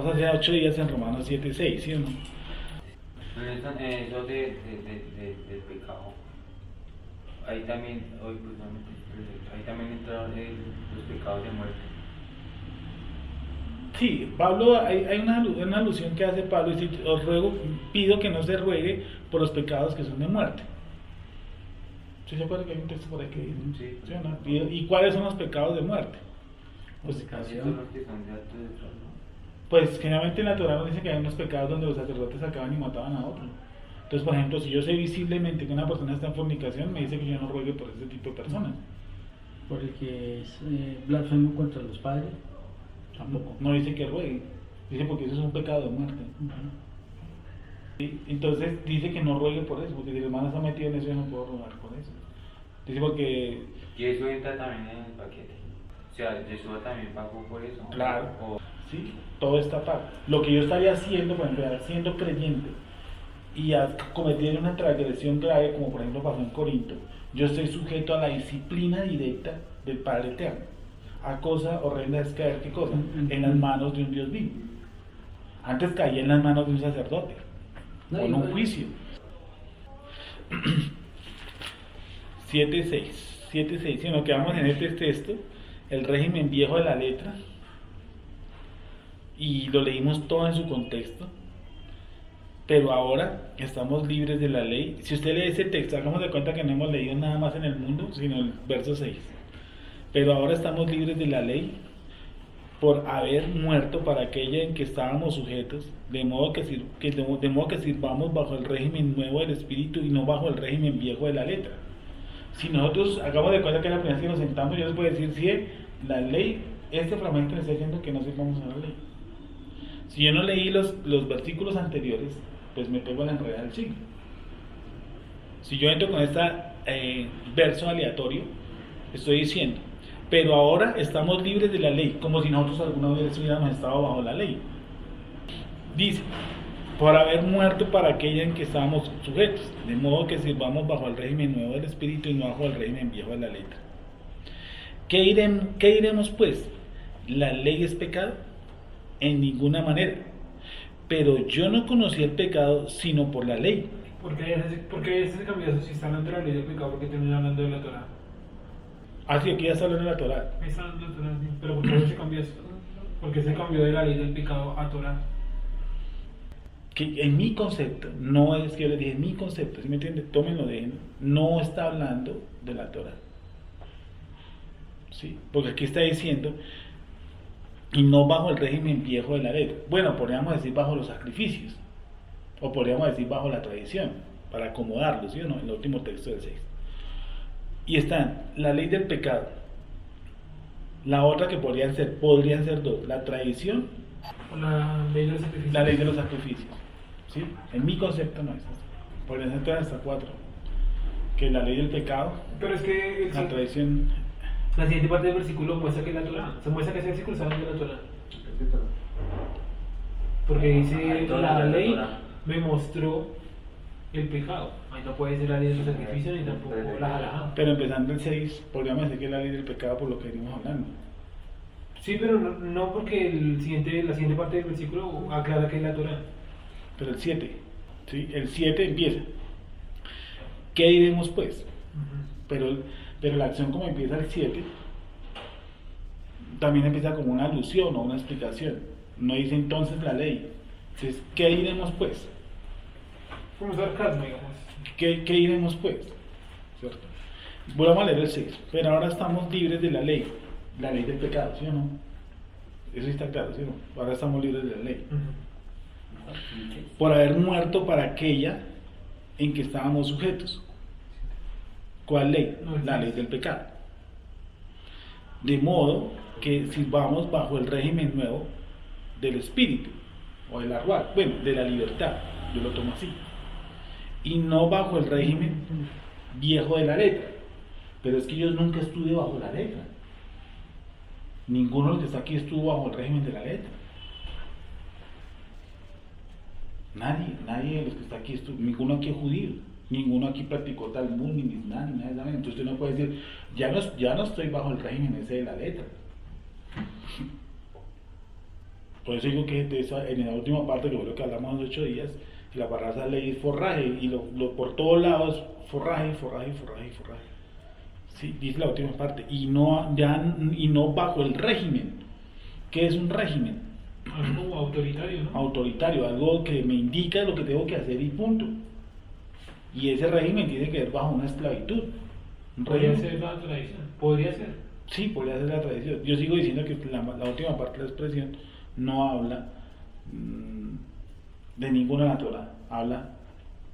hablamos hace 8 días en Romanos 7:6, ¿sí o no? Eso del pecado, ahí también, ahí también entran los pecados de muerte. Sí, Pablo, hay una alusión que hace Pablo, y dice, os ruego, pido que no se ruegue por los pecados que son de muerte. ¿Sí se acuerda que hay un texto por ahí que dice? Sí. ¿Sí o no? ¿Y cuáles son los pecados de muerte? Pues, Casi son los que son de alto de trono. pues generalmente en la Torah nos dice que hay unos pecados donde los sacerdotes sacaban y mataban a otro. Entonces, por ejemplo, si yo sé visiblemente que una persona está en fornicación, me dice que yo no ruegue por ese tipo de personas. Por el que es blasfemo contra los padres, tampoco. No dice que ruegue, dice porque eso es un pecado de muerte. ¿Sí? Entonces dice que no ruegue por eso, porque si el hermano está metido en eso, yo no puedo rogar por eso. Dice porque... Y eso entra también en el paquete. O sea, Yeshua también pagó por eso. Claro, sí, todo está pago. Lo que yo estaría haciendo, por ejemplo, siendo creyente y cometiendo una transgresión grave, como por ejemplo pasó en Corinto, yo estoy sujeto a la disciplina directa del Padre Eterno. A cosa horrenda es caer, ¿qué cosa? En las manos de un Dios vivo. Antes caía en las manos de un sacerdote, No, con un juicio. 7:6, si nos quedamos en este texto, el régimen viejo de la letra, y lo leímos todo en su contexto, pero ahora estamos libres de la ley. Si usted lee ese texto, hagamos de cuenta que no hemos leído nada más en el mundo, sino el verso 6. Pero ahora estamos libres de la ley por haber muerto para aquella en que estábamos sujetos, de modo que sirvamos bajo el régimen nuevo del Espíritu y no bajo el régimen viejo de la letra. Si nosotros hagamos de cuenta que la primera vez que nos sentamos, yo les puedo decir, si la ley, este fragmento me está diciendo que no sirvamos a la ley. Si yo no leí los versículos anteriores, pues me pego en la enredada del siglo. Si yo entro con este verso aleatorio, estoy diciendo, pero ahora estamos libres de la ley, como si nosotros alguna vez hubiéramos estado bajo la ley. Dice, por haber muerto para aquella en que estábamos sujetos, de modo que sirvamos bajo el régimen nuevo del Espíritu y no bajo el régimen viejo de la letra. ¿Qué diremos pues? ¿La ley es pecado? En ninguna manera. Pero yo no conocí el pecado sino por la ley. ¿Por qué ese cambio eso? Si está hablando de la ley del pecado, ¿por qué termina hablando de la Torah? Ah, sí, aquí ya está hablando de la Torah. Ahí está hablando de la Torah, sí. Pero ¿por qué se cambió eso? ¿Por qué se cambió de la ley del pecado a Torah? Que en mi concepto, no es que yo les dije, en mi concepto, ¿sí me entiende? Tómenlo de él, no está hablando de la Torah. ¿Sí? Porque aquí está diciendo, y no bajo el régimen viejo de la letra. Bueno, podríamos decir bajo los sacrificios, o podríamos decir bajo la tradición, para acomodarlo, ¿sí o no? En el último texto del 6. Y están la ley del pecado, la otra que podrían ser dos, la tradición, O la ley de los sacrificios. la ley de los sacrificios. ¿Sí? En mi concepto no es así. Podrían ser todas hasta 4. Que la ley del pecado, Pero es que la tradición. la siguiente parte del versículo muestra que es la Torah. Se muestra que ese versículo está hablando de la Torah. Porque dice, la ley me mostró el pecado. Ahí no puede ser la ley de los sacrificios ni tampoco la halajá. Pero empezando el 6, podríamos decir que es la ley del pecado por lo que venimos hablando. Sí, pero no porque la siguiente parte del versículo aclara que es la Torah. Pero el 7, ¿sí? El 7 empieza. ¿Qué diremos pues? Pero la acción como empieza el 7, también empieza como una alusión o una explicación. No dice entonces la ley. Entonces, ¿qué diremos pues? Como sarcasmo, digamos. ¿Qué diremos pues? ¿Cierto? Volvamos a leer el 6. Pero ahora estamos libres de la ley del pecado, ¿sí o no? Eso está claro, ¿sí o no? Ahora estamos libres de la ley. Por haber muerto para aquella en que estábamos sujetos. ¿Cuál ley? La ley del pecado. De modo que sirvamos bajo el régimen nuevo del espíritu, o del arruar, bueno, de la libertad, yo lo tomo así, y no bajo el régimen viejo de la letra. Pero es que yo nunca estuve bajo la letra. Ninguno de los que está aquí estuvo bajo el régimen de la letra. Nadie de los que está aquí estuvo, ninguno aquí es judío, ninguno aquí practicó Talmud, ni nada, ni nada. Entonces usted no puede decir, ya no estoy bajo el régimen ese de la letra. Por eso digo que en la última parte, que fue lo que hablamos en los 8 días, que la palabra ley es forraje, y por todos lados, forraje, forraje, forraje, forraje. Sí, dice la última parte, y no bajo el régimen. ¿Qué es un régimen? Algo autoritario, ¿no? Autoritario, algo que me indica lo que tengo que hacer y punto. Y ese régimen tiene que ver bajo una esclavitud. Podría ser la tradición, podría ser. Sí, podría ser la tradición. Yo sigo diciendo que la última parte de la expresión no habla de ninguna de la Torah, habla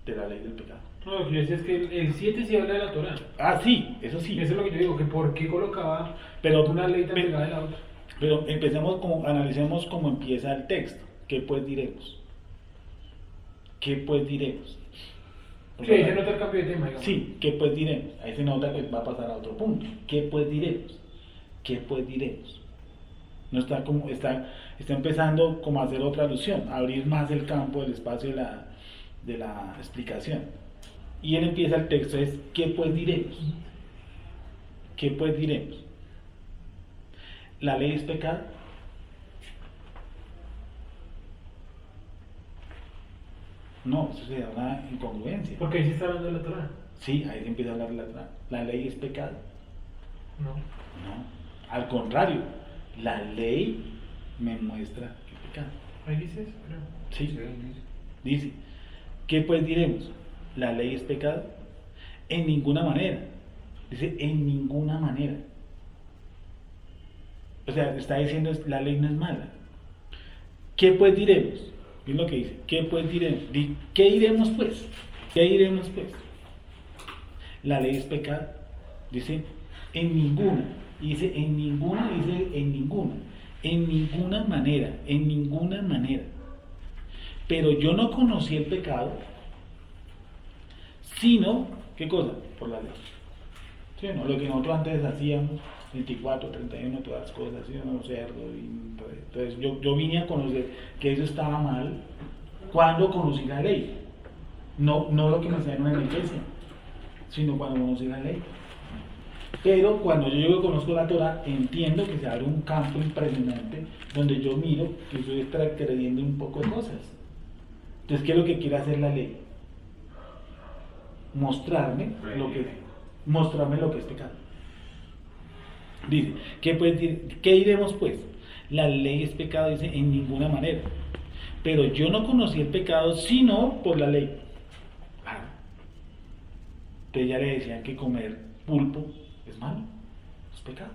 de la ley del pecado. No, lo que yo decía es que el 7 sí habla de la Torah. Ah, sí, eso sí. Eso es lo que yo digo, que por qué colocaba una ley tan pegada de la otra. Pero analicemos cómo empieza el texto. ¿Qué pues diremos? ¿Qué pues diremos? Sí, ahí se nota el cambio de tema, digamos. Sí, ¿qué pues diremos? Ahí se nota que va a pasar a otro punto. ¿Qué pues diremos? ¿Qué pues diremos? No está empezando como a hacer otra alusión, a abrir más el campo, el espacio de la explicación. Y él empieza el texto, es ¿qué pues diremos? ¿Qué pues diremos? ¿La ley es pecado? No, eso sería una incongruencia. Porque ahí se está hablando de la Torah. Sí, ahí se empieza a hablar de la Torah. ¿La ley es pecado? No. No, al contrario, la ley me muestra que es pecado. Ahí dice eso, creo. Sí, dice, ¿qué pues diremos? ¿La ley es pecado? En ninguna manera. Dice, en ninguna manera. O sea, está diciendo, la ley no es mala. ¿Qué pues diremos? Es lo que dice, ¿qué pues diremos? ¿Qué diremos pues? ¿Qué diremos pues? ¿La ley es pecado? Dice, en ninguna. Dice, en ninguna, dice, en ninguna. En ninguna manera, en ninguna manera. Pero yo no conocí el pecado, sino, ¿qué cosa? Por la ley. ¿Sí, no? Lo que nosotros antes hacíamos, 24, 31, todas las cosas, ¿sí? No, cerdo, entonces yo vine a conocer que eso estaba mal cuando conocí la ley. No lo que me enseñaron en la iglesia, sino cuando conocí la ley. Pero cuando yo conozco la Torah, entiendo que se abre un campo impresionante donde yo miro que estoy transgrediendo un poco de cosas. Entonces, ¿qué es lo que quiere hacer la ley? Mostrarme lo que es pecado. Dice, ¿qué diremos pues? La ley es pecado, dice, en ninguna manera. Pero yo no conocí el pecado sino por la ley. Claro. Entonces ya le decían que comer pulpo es malo, es pecado.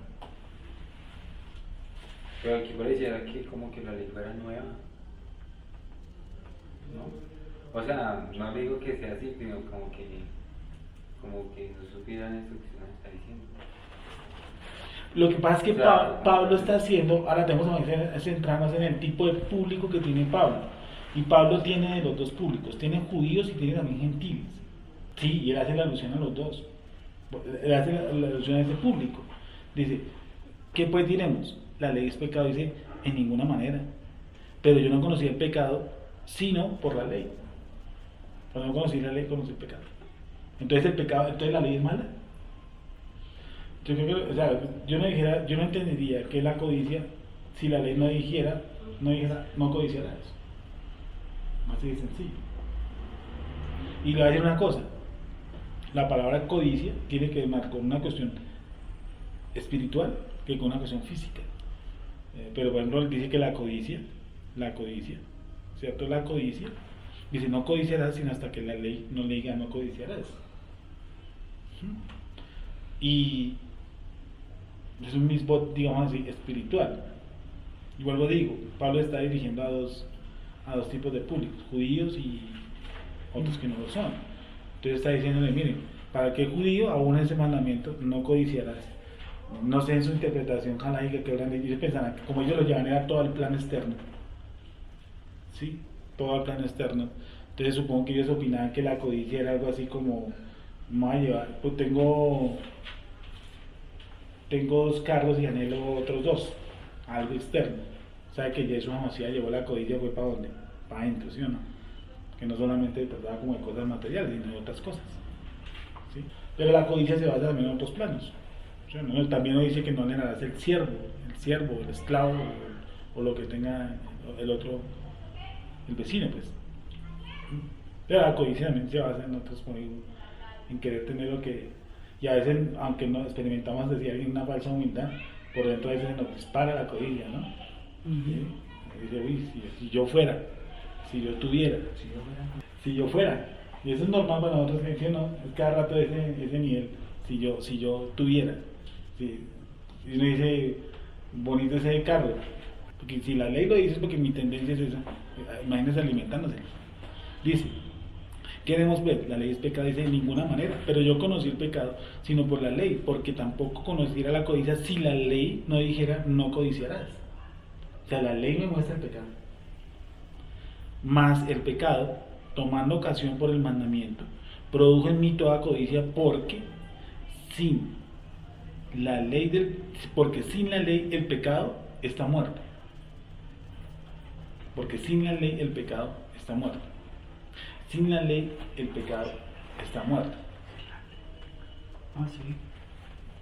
Pero aquí pareciera que como que la ley fuera nueva, ¿no? O sea, no le digo que sea así, sino como que no supieran esto que se nos está diciendo. Lo que pasa es que Claro. Pablo está haciendo, ahora tenemos que centrarnos en el tipo de público que tiene Pablo. Y Pablo tiene de los dos públicos, tiene judíos y tiene también gentiles. Sí, y él hace la alusión a los dos. Él hace la alusión a ese público. Dice, ¿qué pues diremos? La ley es pecado, dice, en ninguna manera. Pero yo no conocí el pecado, sino por la ley. Cuando no conocí la ley, conocí el pecado. Entonces entonces la ley es mala. Yo creo que, o sea, yo no entendería que la codicia, si la ley no dijera, no codiciarás. Así de sencillo. Y le voy a decir una cosa, la palabra codicia tiene que ver con una cuestión espiritual que con una cuestión física. Pero por ejemplo, él dice que la codicia, ¿cierto? La codicia, dice no codiciarás sino hasta que la ley no le diga no codiciarás. Y es un mismo, digamos así, espiritual. Y vuelvo digo, Pablo está dirigiendo a dos tipos de públicos, judíos y otros que no lo son. Entonces está diciéndole, miren, para que el judío, aún ese mandamiento, no codiciarás. No sé en su interpretación jaláica que hablan de ellos, pensarán que como ellos lo llevan era todo el plan externo. ¿Sí? Todo el plan externo. Entonces supongo que ellos opinaban que la codicia era algo así como, me voy a llevar, pues tengo 2 carros y anhelo otros 2, algo externo. Sabe que Yeshua Mashiach llevó la codicia, fue para dónde, para adentro, ¿sí o no? Que no solamente trataba como de cosas materiales, sino de otras cosas, ¿sí? Pero la codicia se basa también en otros planos, ¿sí? También nos dice que no anhelarás el siervo, el esclavo o lo que tenga, el otro, el vecino, pues. Pero la codicia también se basa en nosotros, en querer tener lo que, y a veces, aunque no experimentamos decir alguien una falsa humildad, por dentro a veces nos dispara la codicia, ¿no? ¿Sí? Dice, uy, si yo fuera, si yo tuviera, si yo fuera. Y eso es normal para nosotros, ¿sí o no? Es cada rato ese nivel, si yo tuviera. Si uno dice, bonito ese carro, porque si la ley lo dice es porque mi tendencia es esa. Imagínense alimentándose. Dice, queremos ver, la ley es pecado, dice de ninguna manera, pero yo conocí el pecado, sino por la ley, porque tampoco conociera la codicia si la ley no dijera no codiciarás. O sea, la ley me muestra el pecado. Mas el pecado, tomando ocasión por el mandamiento, produjo en mí toda codicia porque sin la ley el pecado está muerto. Porque sin la ley el pecado está muerto. Sin la ley el pecado está muerto. Ah, sí.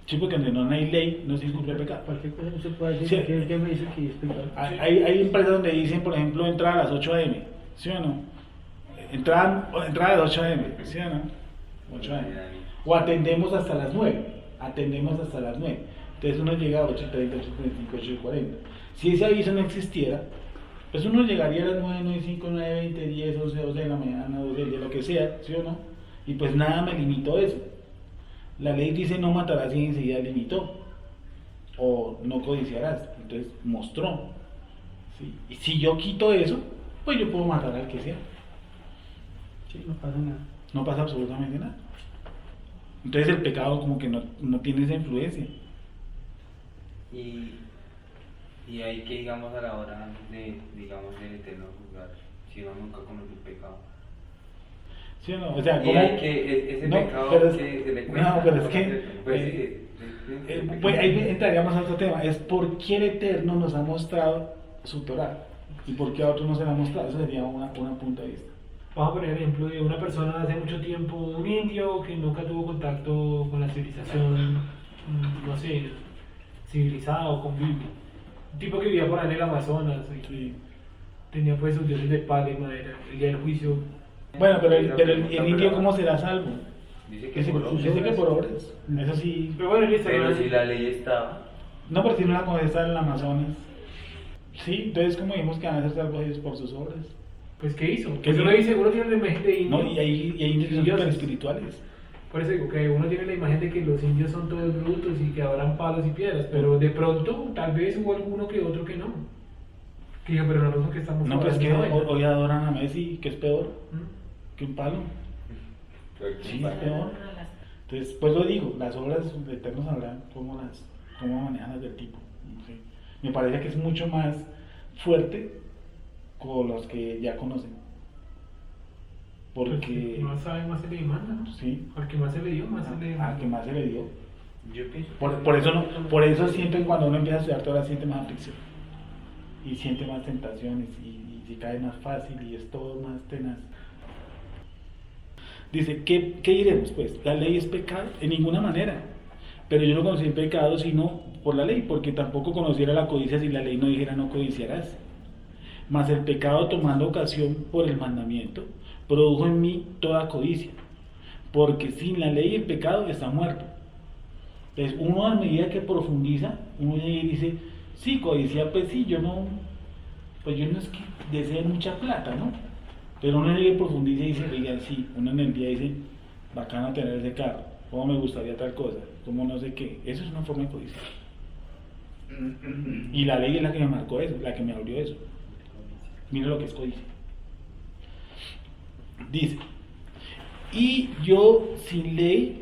Sí, porque donde no hay ley no se incumple el pecado. Cualquier cosa no se puede decir. Sí. ¿Qué me dice que es pecado? Hay empresas donde dicen, por ejemplo, entrar a las 8 a.m. ¿Sí o no? Entrada a las 8 a.m. ¿Sí o no? 8 a.m. O atendemos hasta las 9. Entonces uno llega a 8:30, 8:35, 8:40. Si ese aviso no existiera, pues uno llegaría a las 9, 9:05, 9:20, 10, 11, 12 de la mañana, 12 del día, lo que sea, ¿sí o no? Y pues nada me limitó eso. La ley dice no matarás y enseguida limitó. O no codiciarás. Entonces mostró. ¿Sí? Y si yo quito eso, pues yo puedo matar al que sea. Sí, no pasa nada. No pasa absolutamente nada. Entonces el pecado como que no tiene esa influencia. Y hay que, digamos, a la hora de, digamos, del eterno juzgar, si uno nunca conoce el pecado. ¿Sí o no? O sea, Y ¿cómo? hay que, ese No, pecado pero es- que se le cuenta. no, pero es que, Pues Pues ahí entraríamos a otro tema, es por qué el Eterno nos ha mostrado su Torah y por qué a otros no se la ha mostrado. Eso sería una punto de vista. Vamos a poner el ejemplo de una persona hace mucho tiempo, un indio que nunca tuvo contacto con la civilización, no sé, civilizada o con Biblia. Un tipo que vivía por ahí en el Amazonas y Sí. tenía pues sus dioses de palo y madera. El día del juicio, Bueno, pero el indio, ¿cómo será salvo? dice que Dice por obras. que por obras. Eso sí. pero bueno, listo. Pero ¿no? si la ley estaba, No, pero si no la conoce está en el Amazonas. Sí, entonces como vimos que van a ser salvos ellos por sus obras. Pues ¿qué hizo? ¿Qué Pues hizo? uno dice, uno tiene la imagen de indio. No, y hay indios que son dioses. súper espirituales. Por eso digo que uno tiene la imagen de que los indios son todos brutos y que adoran palos y piedras, pero de pronto tal vez hubo alguno que otro que no. Que diga, pero nosotros que estamos No, pero es que adorando esa hoy adoran a Messi, que es peor vaina. que un palo. Sí, ¿Mm? es peor. Entonces, pues lo digo, las obras de Eterno sabrán cómo manejan las del tipo. ¿Sí? Me parece que es mucho más fuerte con los que ya conocen. Porque, Más sabe, más se le demanda, ¿no? sí, Al que más se le dio, más se le al demanda. que más se le dio. Yo pienso. Por eso siento que cuando uno empieza a estudiar Torah siente más aflicción. Y siente más tentaciones y se cae más fácil y es todo más tenaz. Dice, ¿qué diremos? Pues la ley es pecado, en ninguna manera. Pero yo no conocí el pecado sino por la ley, porque tampoco conociera la codicia si la ley no dijera no codiciarás. Mas el pecado, tomando ocasión por el mandamiento, produjo en mí toda codicia, porque sin la ley el pecado está muerto. Entonces uno a medida que profundiza, uno llega y dice, sí, codicia, pues sí, yo no es que desee mucha plata, ¿no? Pero uno llega y profundiza y dice, oiga, sí, uno en el día dice, bacano tener ese carro, cómo me gustaría tal cosa, cómo no sé qué, eso es una forma de codicia. Y la ley es la que me marcó eso, la que me abrió eso. Mira lo que es codicia. Dice, y yo sin ley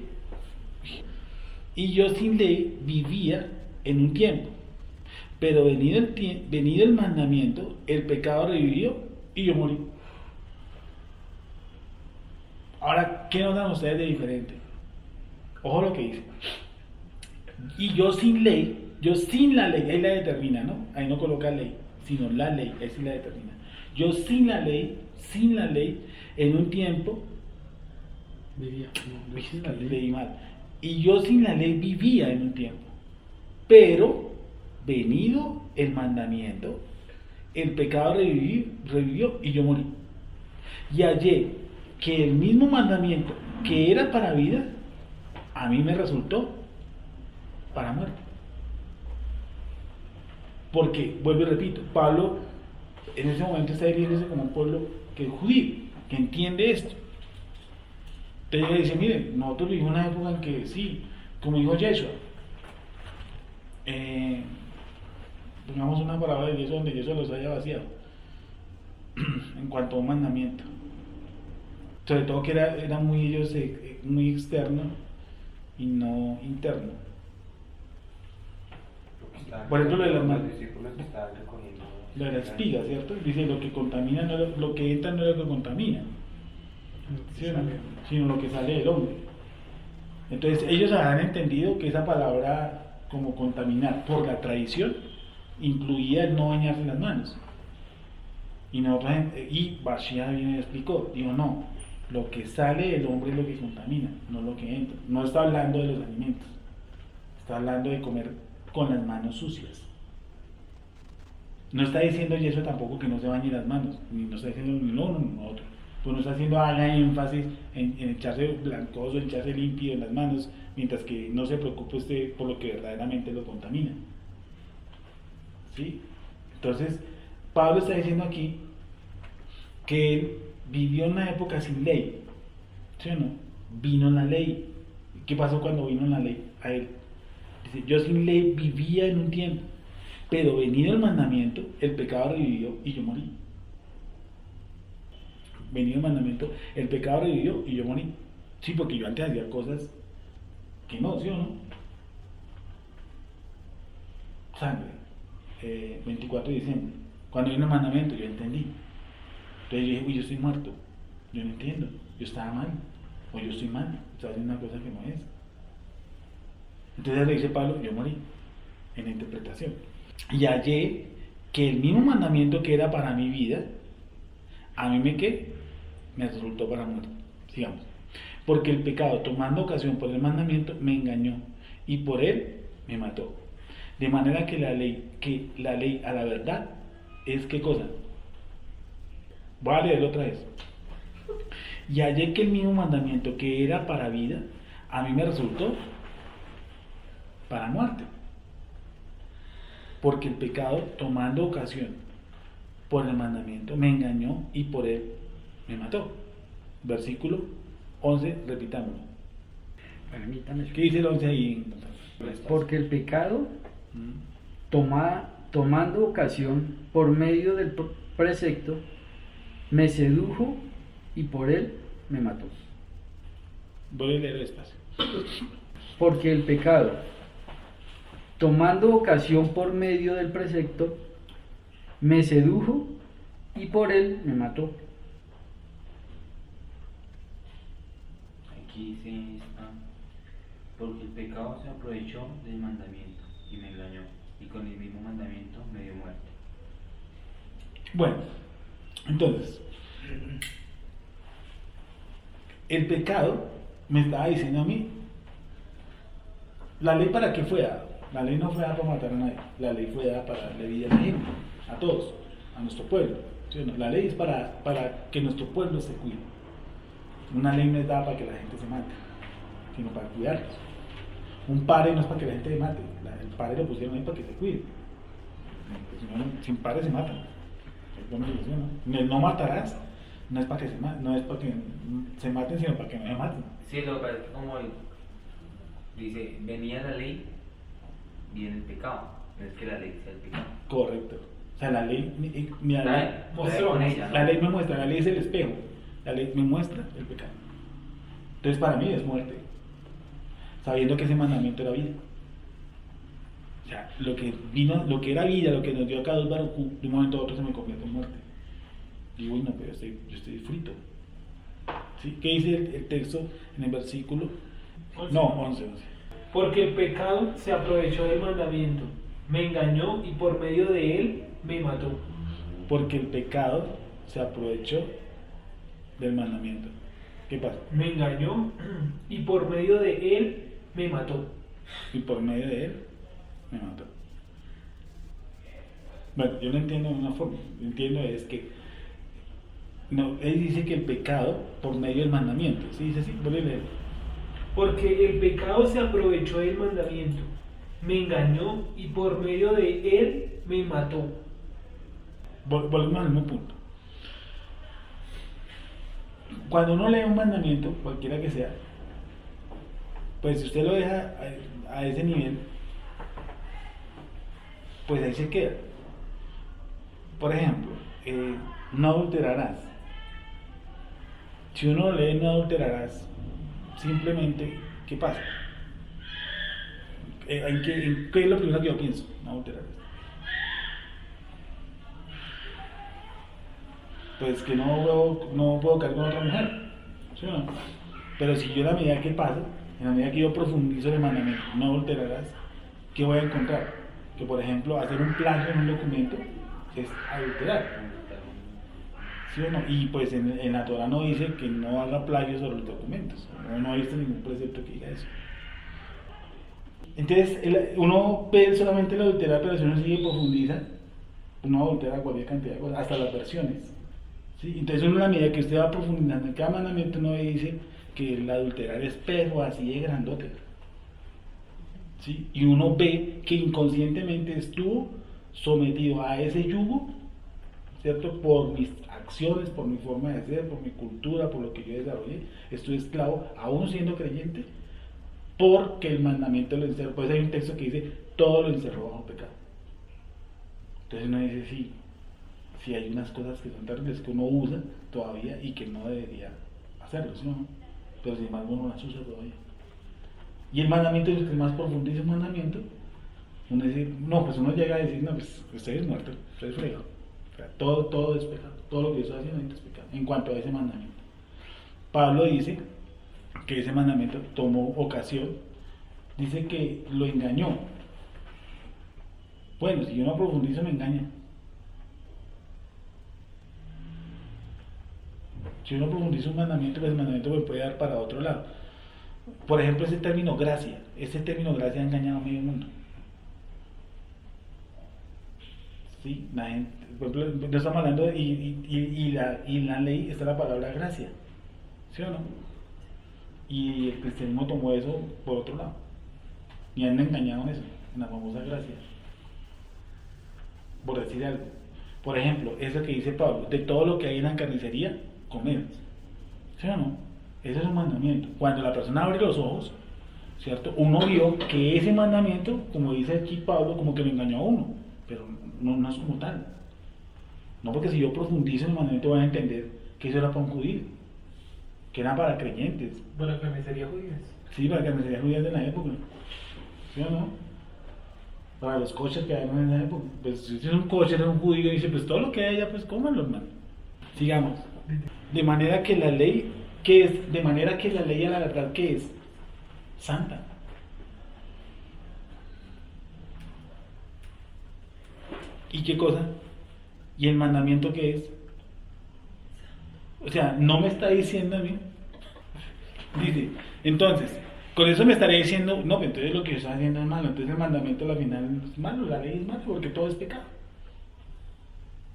vivía en un tiempo, pero venido el mandamiento, el pecado revivió y yo morí. Ahora, ¿qué notan ustedes de diferente? Ojo lo que dice. Y yo sin la ley, ahí la determina, ¿no? Ahí no coloca ley, sino la ley, ahí sí la determina. Yo sin la ley, en un tiempo, Vivía. No, uy, sin la ley. leí mal. Y yo sin la ley vivía en un tiempo. Pero, venido el mandamiento, el pecado revivió y yo morí. Y hallé que el mismo mandamiento que era para vida, a mí me resultó para muerte. Porque, vuelvo y repito, Pablo en ese momento está dirigiéndose como un pueblo que es judío, que entiende esto. Entonces ella dice, miren, nosotros vivimos una época en que sí, como dijo Yeshua, pongamos una palabra de Yeshua donde Yeshua los haya vaciado, en cuanto a un mandamiento. Sobre todo que era muy ellos, muy externo y no interno. Por ejemplo, lo de las manos. Lo de la espiga, ¿cierto? Dice, lo que contamina, no lo que entra no es lo que contamina, ¿sí o no? Sino lo que sale del hombre. Entonces ellos han entendido que esa palabra como contaminar por la tradición incluía el no bañarse las manos. Y Bashia bien explicó, dijo no, lo que sale del hombre es lo que contamina, no lo que entra. No está hablando de los alimentos, está hablando de comer con las manos sucias. No está diciendo y eso tampoco que no se bañe las manos, ni no está diciendo ni uno ni otro. Pues no está haciendo haga énfasis en echarse blancoso, en echarse limpio en las manos, mientras que no se preocupe usted por lo que verdaderamente lo contamina. ¿Sí? Entonces, Pablo está diciendo aquí que él vivió en una época sin ley, ¿sí o no? Vino la ley. ¿Qué pasó cuando vino la ley a él? Dice, yo sin ley vivía en un tiempo, pero venido el mandamiento, el pecado revivió y yo morí. Venido el mandamiento, el pecado revivió y yo morí. Sí, porque yo antes hacía cosas que no, ¿sí o no? Sangre, 24 de diciembre. Cuando vino el mandamiento, yo entendí. Entonces yo dije, uy, yo estoy muerto. Yo no entiendo. Yo estaba mal. O yo estoy mal. Estaba haciendo una cosa que no es. Entonces le dice Pablo, yo morí. En la interpretación. Y hallé que el mismo mandamiento que era para mi vida, a mí me resultó para muerte. Sigamos. Porque el pecado, tomando ocasión por el mandamiento, me engañó y por él me mató. De manera que la ley a la verdad es ¿qué cosa? Voy a leerlo otra vez. Y hallé que el mismo mandamiento que era para vida, a mí me resultó para muerte. Porque el pecado, tomando ocasión por el mandamiento, me engañó y por él me mató. Versículo 11, repitámoslo. Permítame. ¿Qué dice el 11 ahí? Porque el pecado, tomando ocasión por medio del precepto, me sedujo y por él me mató. Voy a leer despacio. Porque el pecado, tomando ocasión por medio del precepto, me sedujo y por él me mató. Aquí dice, porque el pecado se aprovechó del mandamiento y me engañó, y con el mismo mandamiento me dio muerte. Bueno, entonces, el pecado me estaba diciendo a mí, ¿la ley para qué fue dada? La ley no fue dada para matar a nadie, la ley fue dada para darle vida a la gente, a todos, a nuestro pueblo. ¿Sí o no? La ley es para que nuestro pueblo se cuide. Una ley no es dada para que la gente se mate, sino para cuidarlos. Un padre no es para que la gente se mate, el padre lo pusieron ahí para que se cuide. Si no, sin padre se matan. No matarás, no es para que se maten, sino para que no se maten. Sí, lo que pasa es que como dice, venía la ley, viene el pecado. No es que la ley sea el pecado. Correcto. O sea, la ley, la ley me muestra, la ley es el espejo. La ley me muestra el pecado. Entonces para mí es muerte, sabiendo que ese mandamiento era vida. O sea, lo que era vida, lo que nos dio acá dos Barucú, de un momento a otro se me convierte en muerte. Digo, no, pero yo estoy frito. ¿Sí? ¿Qué dice el texto en el versículo? 11. Porque el pecado se aprovechó del mandamiento, me engañó y por medio de él me mató. Porque el pecado se aprovechó del mandamiento. ¿Qué pasa? Me engañó y por medio de él me mató. Y por medio de él me mató. Bueno, yo no entiendo de una forma. Yo entiendo es que no, él dice que el pecado por medio del mandamiento. ¿Sí dice así? Vuelve a leer. Porque el pecado se aprovechó del mandamiento, me engañó y por medio de él me mató. Volvemos al mismo punto. Cuando uno lee un mandamiento, cualquiera que sea, pues si usted lo deja a ese nivel, pues ahí se queda. Por ejemplo, no adulterarás. Si uno lee no adulterarás, simplemente, ¿qué pasa? ¿Qué es lo primero que yo pienso? No adulterarás. Pues que no puedo caer con otra mujer, ¿sí o no? Pero si yo en la medida que pasa, en la medida que yo profundizo en el mandamiento, no adulterarás, ¿qué voy a encontrar? Que por ejemplo, hacer un plagio en un documento es adulterar, ¿sí o no? Y pues en la Torah no dice que no haga plagio sobre los documentos, no he visto ningún precepto que diga eso. Entonces, uno ve solamente el adulterar, pero si uno sigue y profundiza, uno adultera cualquier cantidad de cosas, hasta las versiones. ¿Sí? Entonces, en la medida que usted va profundizando en cada mandamiento, uno dice que el adulterar es perro así de grandote. ¿Sí? Y uno ve que inconscientemente estuvo sometido a ese yugo, ¿cierto? Por mis acciones, por mi forma de ser, por mi cultura, por lo que yo desarrollé. Estoy esclavo, aún siendo creyente, porque el mandamiento lo encerró. Pues hay un texto que dice, todo lo encerró bajo pecado. Entonces uno dice, sí, hay unas cosas que son terribles que uno usa todavía y que no debería hacerlo, ¿sí o no? Pero sin embargo uno las usa todavía. Y el mandamiento, si usted más profundiza el mandamiento, uno dice, no, pues uno llega a decir, no, pues usted es muerto, usted es fregado. O sea, todo es pecado, todo lo que yo estoy haciendo es pecado, en cuanto a ese mandamiento. Pablo dice que ese mandamiento tomó ocasión, dice que lo engañó. Bueno, si yo no profundizo me engaña. Si uno profundiza un mandamiento, pues el mandamiento me puede dar para otro lado. Por ejemplo, ese término gracia ha engañado a medio mundo. ¿Sí? La gente, por ejemplo, no estamos hablando de, y la ley está la palabra gracia, ¿sí o no? Y el cristianismo tomó eso por otro lado y han engañado en eso, en la famosa gracia, por decir algo. Por ejemplo, eso que dice Pablo, de todo lo que hay en la carnicería, comer, ¿sí o no? Ese es un mandamiento. Cuando la persona abre los ojos, ¿cierto? Uno vio que ese mandamiento, como dice aquí Pablo, como que lo engañó a uno, pero no es como tal. No, porque si yo profundizo en el mandamiento voy a entender que eso era para un judío, que era para creyentes. Para carnicería judías. Sí, para carnicería judías de la época, ¿sí o no? Para los kosher que habían en esa época. Pues si es un kosher, es un judío, y dice, pues todo lo que hay allá, pues cómanlo, hermano. Sigamos. De manera que la ley, ¿qué es? De manera que la ley a la verdad, ¿qué es? Santa. ¿Y qué cosa? ¿Y el mandamiento qué es? O sea, no me está diciendo a mí. Dice, entonces, con eso me estaría diciendo, no, pues entonces lo que yo estoy haciendo es malo, entonces el mandamiento al final es malo, la ley es malo, porque todo es pecado.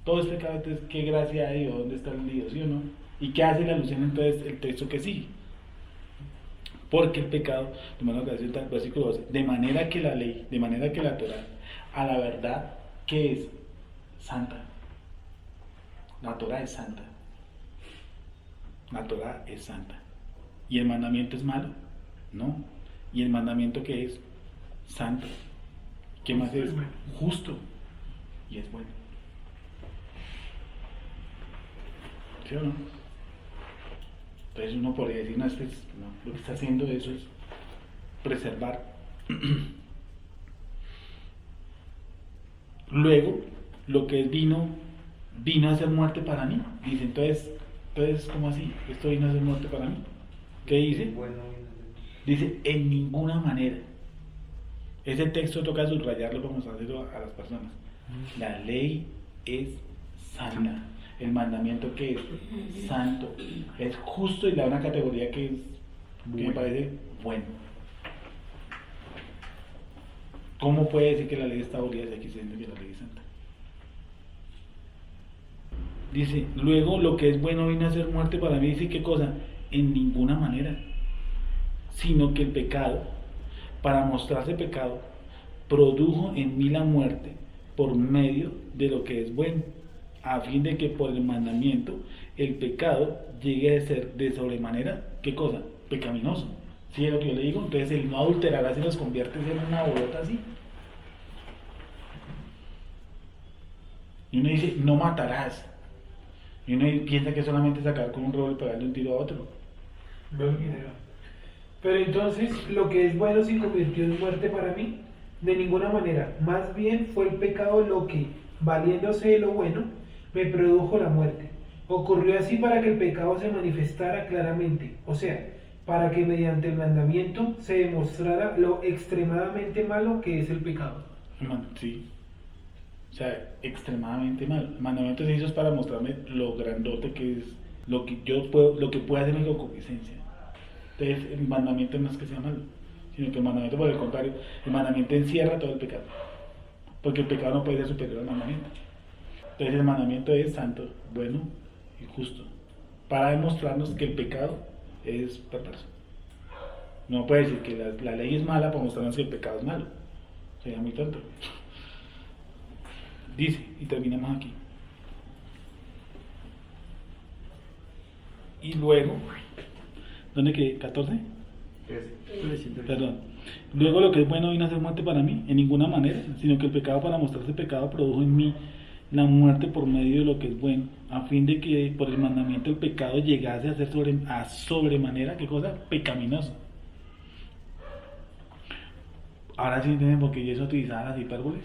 Todo es pecado, entonces, ¿qué gracia hay o dónde está el lío, sí o no? ¿Y qué hace la alusión entonces el texto que sigue? Porque el pecado, versículo 12, de manera que la ley, de manera que la Torah, a la verdad, ¿qué es? Santa. La Torah es santa. La Torah es santa. ¿Y el mandamiento es malo? No. ¿Y el mandamiento qué es? Santo. ¿Qué más es? Justo. Y es bueno. ¿Sí o no? Entonces uno podría decir, no, lo que está haciendo eso es preservar. Luego, lo que es vino a ser muerte para mí. Dice, entonces, ¿cómo así? Esto vino a ser muerte para mí. ¿Qué dice? Dice, en ninguna manera. Ese texto toca subrayarlo, vamos a hacerlo a las personas. La ley es santa. El mandamiento que es santo, es justo y le da una categoría que me parece bueno. ¿Cómo puede decir que la ley está abolida si aquí se dice que la ley es santa? Dice, luego lo que es bueno vino a ser muerte para mí. Dice, ¿qué cosa? En ninguna manera. Sino que el pecado, para mostrarse pecado, produjo en mí la muerte por medio de lo que es bueno, a fin de que por el mandamiento el pecado llegue a ser de sobremanera, ¿qué cosa? Pecaminoso. ¿Sí es lo que yo le digo? Entonces el no adulterará se nos convierte en una bolota así. Y uno dice, no matarás. Y uno piensa que solamente sacar con un revólver y pegarle un tiro a otro. Pero entonces, lo que es bueno se convirtió en muerte para mí, de ninguna manera. Más bien fue el pecado lo que, valiéndose de lo bueno, me produjo la muerte. Ocurrió así para que el pecado se manifestara claramente, o sea, para que mediante el mandamiento se demostrara lo extremadamente malo que es el pecado. Sí. O sea, extremadamente mal. El mandamiento se hizo para mostrarme lo grandote que es, lo que yo puedo, lo que puede hacer mi concupiscencia. Entonces, el mandamiento no es que sea malo, sino que el mandamiento, por el contrario, el mandamiento encierra todo el pecado. Porque el pecado no puede ser superior al mandamiento. Entonces, el mandamiento es santo, bueno y justo, para demostrarnos que el pecado es perverso. No puede decir que la ley es mala para mostrarnos que el pecado es malo. Sería muy tonto. Dice, y terminamos aquí. Y luego, ¿dónde quedé? ¿14? Perdón. Luego lo que es bueno vino a ser muerte para mí, en ninguna manera, sino que el pecado, para mostrarse pecado, produjo en mí la muerte por medio de lo que es bueno, a fin de que por el mandamiento el pecado llegase a ser sobremanera, ¿qué cosa? Pecaminoso. Ahora sí entienden por qué Jesús utilizaba las hipérboles.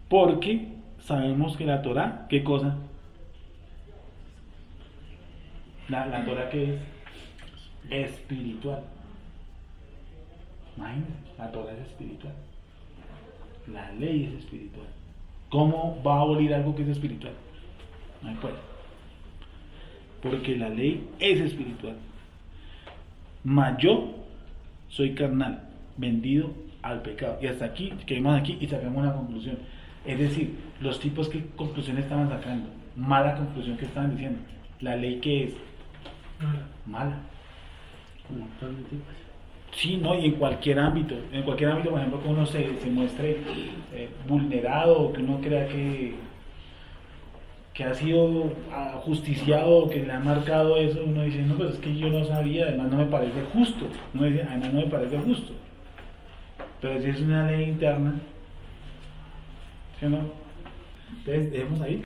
Porque sabemos que la Torah, ¿qué cosa? La Torah, que es espiritual. Imagínense, la Torah es espiritual. La ley es espiritual. ¿Cómo va a abolir algo que es espiritual? No hay puede. Porque la ley es espiritual. Mas yo soy carnal, vendido al pecado. Y hasta aquí, quedemos aquí y sacamos una conclusión. Es decir, los tipos, ¿qué conclusión estaban sacando? Mala conclusión que estaban diciendo. La ley, que es mala. Sí, no, y en cualquier ámbito, por ejemplo, que uno se muestre vulnerado, o que uno crea que ha sido justiciado, que le ha marcado eso, uno dice, no, pues es que yo no sabía, además no me parece justo. Uno dice, además no me parece justo. Pero si es una ley interna, ¿sí o no? Entonces, dejemos ahí.